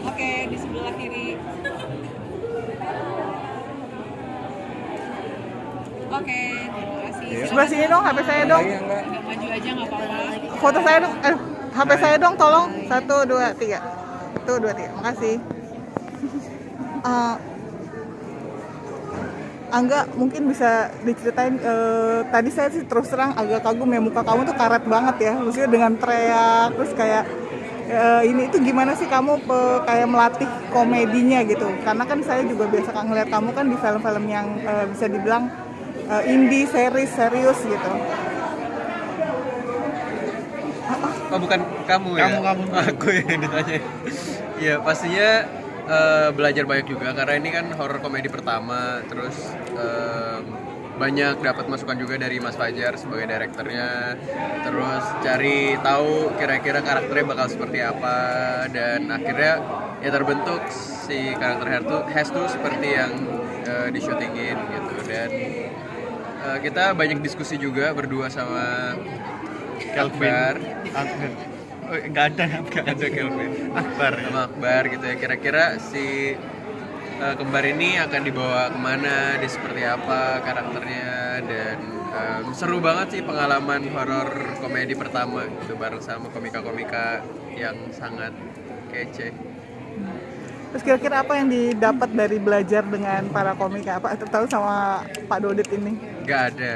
Oke, di sebelah kiri. Oke, terima kasih. Sebelah sini dong, HP saya dong. Agak maju aja nggak apa-apa. Foto saya dong. HP saya dong, tolong. 1, 2, 3. 1, 2, 3. Makasih. Angga, mungkin bisa diceritain, tadi saya sih terus terang agak kagum ya, muka kamu tuh karet banget ya, maksudnya dengan teriak, terus kayak ini itu gimana sih kamu kayak melatih komedinya gitu, karena kan saya juga biasa ngeliat kamu kan di film-film yang bisa dibilang indie, series, serius gitu. Oh bukan kamu ya? Kamu. Aku yang ditanya. Ya pastinya belajar banyak juga karena ini kan horror komedi pertama, terus banyak dapat masukan juga dari Mas Fajar sebagai direkturnya, terus cari tahu kira-kira karakternya bakal seperti apa, dan akhirnya ya terbentuk si karakter Hestu seperti yang di-syutingin gitu. Dan kita banyak diskusi juga berdua sama Akbar. Oh, nggak ada Kelvin. Sama Akbar gitu ya, kira-kira si kembar ini akan dibawa kemana, dia seperti apa karakternya, dan seru banget sih pengalaman horor komedi pertama gitu bareng sama komika-komika yang sangat kece. Terus kira-kira apa yang didapat dari belajar dengan para komika, apa tahu sama Pak Dodit ini? Nggak ada.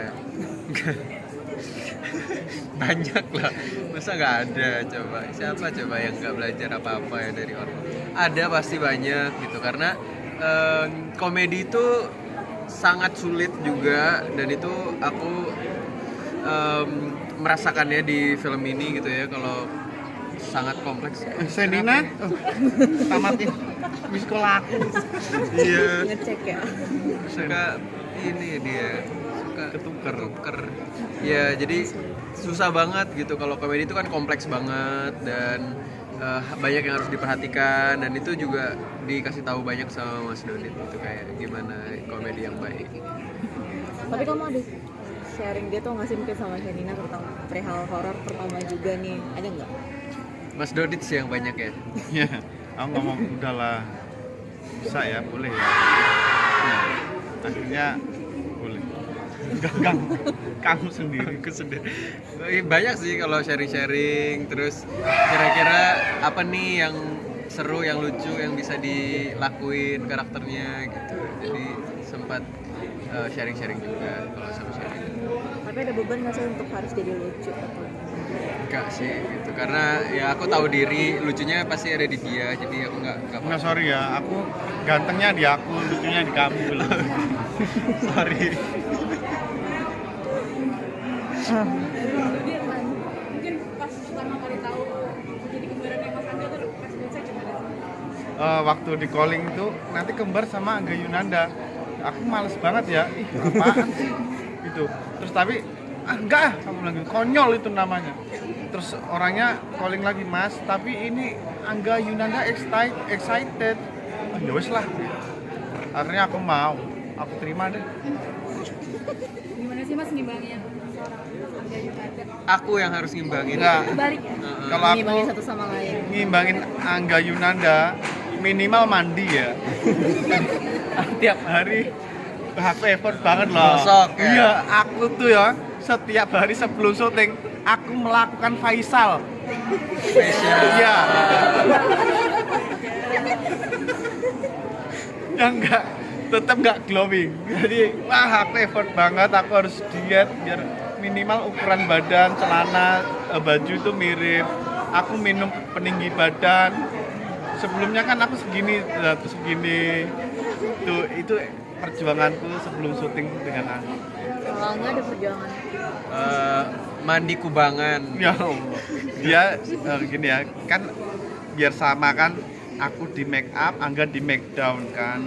Banyak lah, masa nggak ada? Siapa coba yang nggak belajar apa-apa ya dari horor? Ada pasti banyak gitu, karena komedi itu sangat sulit juga, dan itu aku merasakannya di film ini gitu ya, kalau sangat kompleks. Senina, tamatin di sekolah aku. Iya. Ngecek ya. Suka ini dia ketuker. Ya jadi susah banget gitu, kalau komedi itu kan kompleks banget dan banyak yang harus diperhatikan, dan itu juga dikasih tahu banyak sama Mas Dodit itu kayak gimana komedi yang baik. Tapi kamu ada sharing dia tuh ngasih mungkin sama Shenina tentang perihal horor pertama juga nih, ada nggak? Mas Dodit sih yang banyak ya. Ya, aku ngomong udahlah, bisa ya, boleh ya. Nah, akhirnya boleh. Enggak, kamu sendiri. Banyak sih kalau sharing-sharing, terus kira-kira apa nih yang seru, yang lucu, yang bisa dilakuin karakternya gitu. Jadi sempat sharing-sharing juga kalau sama sharing. Tapi ada beban nggak sih untuk harus jadi lucu atau? Enggak sih gitu, karena ya aku tahu diri, lucunya pasti ada di dia, jadi aku nggak Nggak, sorry ya, aku gantengnya di aku, lucunya di kamu. Sorry. Mungkin pas pertama kali tahu jadi kembarannya Mas Angga tuh responsnya gimana? Waktu di calling itu nanti kembar sama Angga Yunanda, aku males banget ya, apaan sih gitu. Terus tapi enggak, kamu bilang gitu, konyol itu namanya. Terus orangnya calling lagi, Mas, tapi ini Angga Yunanda excited. Ya wes lah. Akhirnya aku mau, aku terima deh. Gimana sih Mas ngimbanginnya seorang Angga Yunanda? aku yang harus ngimbangin. Enggak. Balik ya? Kalau aku Ngimbangin satu sama lain. ngimbangin Angga Yunanda, minimal mandi ya. Tiap hari aku effort banget loh. Gosok, ya? Iya, aku tuh ya setiap hari sebelum syuting aku melakukan facial. Iya. Yang enggak, tetap nggak glowing. Jadi wah aku effort banget, aku harus diet biar minimal ukuran badan, celana, baju itu mirip. Aku minum peninggi badan. Sebelumnya kan aku segini, terus segini. Tuh itu perjuanganku sebelum syuting dengan aku. Kalau nggak ada perjuangan. Mandi kubangan. Ya Allah. Dia gini ya, kan biar sama kan, aku di make up, Angga di make down kan.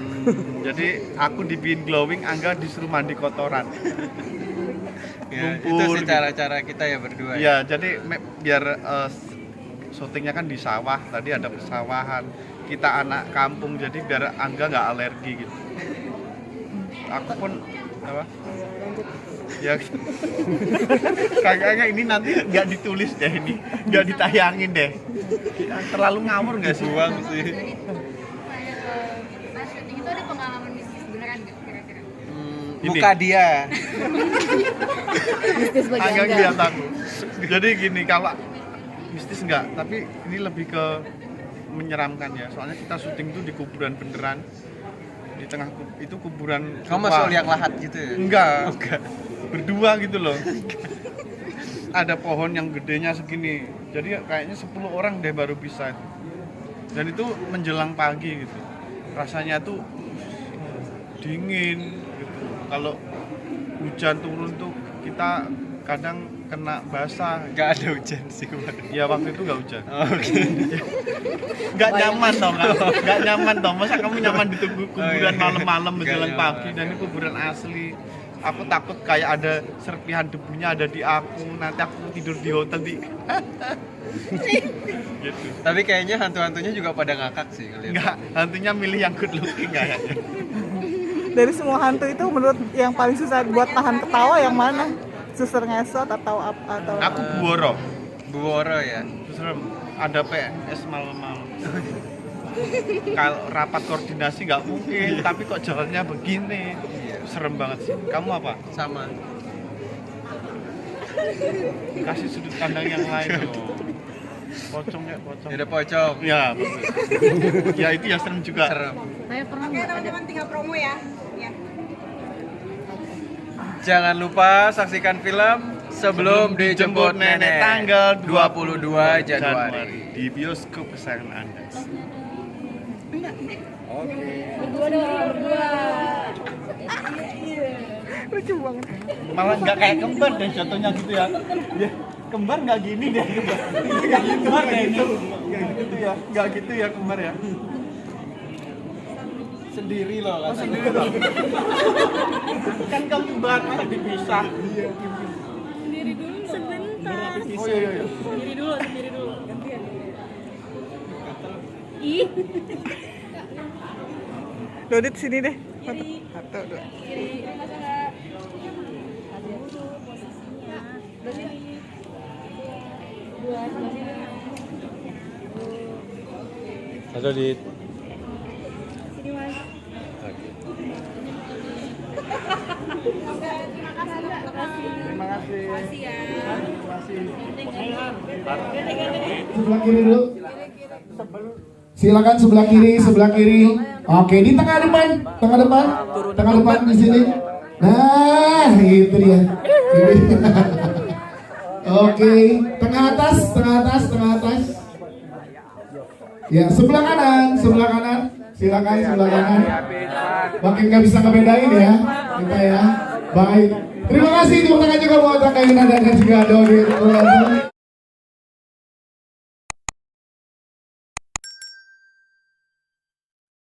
Jadi aku dibikin glowing, Angga disuruh mandi kotoran. Ya, itu ngumpul sih gitu. cara-cara kita ya berdua. Ya, jadi biar syutingnya kan di sawah, tadi ada persawahan. Kita anak kampung, jadi biar Angga nggak alergi gitu. Aku pun apa? Ya, kayaknya ini nanti nggak ditulis deh ini, nggak ditayangin deh. Terlalu ngawur nggak sih? Buang sih. Pas syuting itu ada pengalaman bisnis beneran nggak kira-kira? Ini. Muka dia. Bisnis bagi Agak Angga. lihat aku. Jadi gini, kalau mistis enggak, tapi ini lebih ke menyeramkan ya. Soalnya kita syuting itu di kuburan beneran. Di tengah itu kuburan. Kamu tua. masuk liang lahat gitu ya? Enggak. Berdua gitu loh. Ada pohon yang gedenya segini. Jadi kayaknya 10 orang deh baru bisa. Dan itu menjelang pagi gitu. Rasanya tuh dingin gitu. Kalau hujan turun tuh kita kadang kena basah. Gak ada hujan sih kemarin. Ya waktu itu nggak hujan. Oke. Nggak nyaman dong, nggak nyaman dong. Masa kamu nyaman di kuburan malam-malam menjelang Nggak pagi nyaman. dan ini kuburan asli. Aku takut kayak ada serpihan debunya ada di aku. Nanti aku tidur di hotel di. Gitu. Tapi kayaknya hantu-hantunya juga pada ngakak sih ngeliat. Enggak, hantunya milih yang good looking kayaknya. Dari semua hantu itu menurut yang paling susah buat tahan ketawa yang mana? Suster ngesot atau apa atau Aku buoro. Buoro ya. Serem. Ada PS malam-malam. Kalau rapat koordinasi nggak mungkin, tapi kok jalannya begini. Serem banget sih. Kamu apa? Sama. Kasih sudut pandang yang lain loh. Pocong ya, pocong. Ada pocong. Ya, betul. Ya itu yang serem juga. Serem. Saya pernah nggak ada Tinggal promo ya. Jangan lupa saksikan film Sebelum Dijemput Nenek tanggal 22 Januari. di bioskop kesayangan Anda. lucu banget. Malah nggak kayak kembar deh contohnya gitu ya. Ya, kembar nggak gini deh. Nggak kembar deh ini. Nggak gitu ya kembar ya. Sendiri loh kan. Sendiri loh. Kan kembar masa dipisah. Sendiri dulu sebentar. Oh iya iya. Sendiri dulu. Gantian. Ih, Dodit sini deh. Satu, dua. Satu di. Terima kasih. Terima kasih. Sebelah kiri dulu. Silakan sebelah kiri. Oke, di tengah depan di sini. Nah, itu dia. Oke, tengah atas. Ya, sebelah kanan. Silakan sebelah kanan. Makin nggak bisa ngebedain ya, kita ya. Baik. Terima kasih tepuk tangan juga buat Kak Yunanda dan juga Dodi.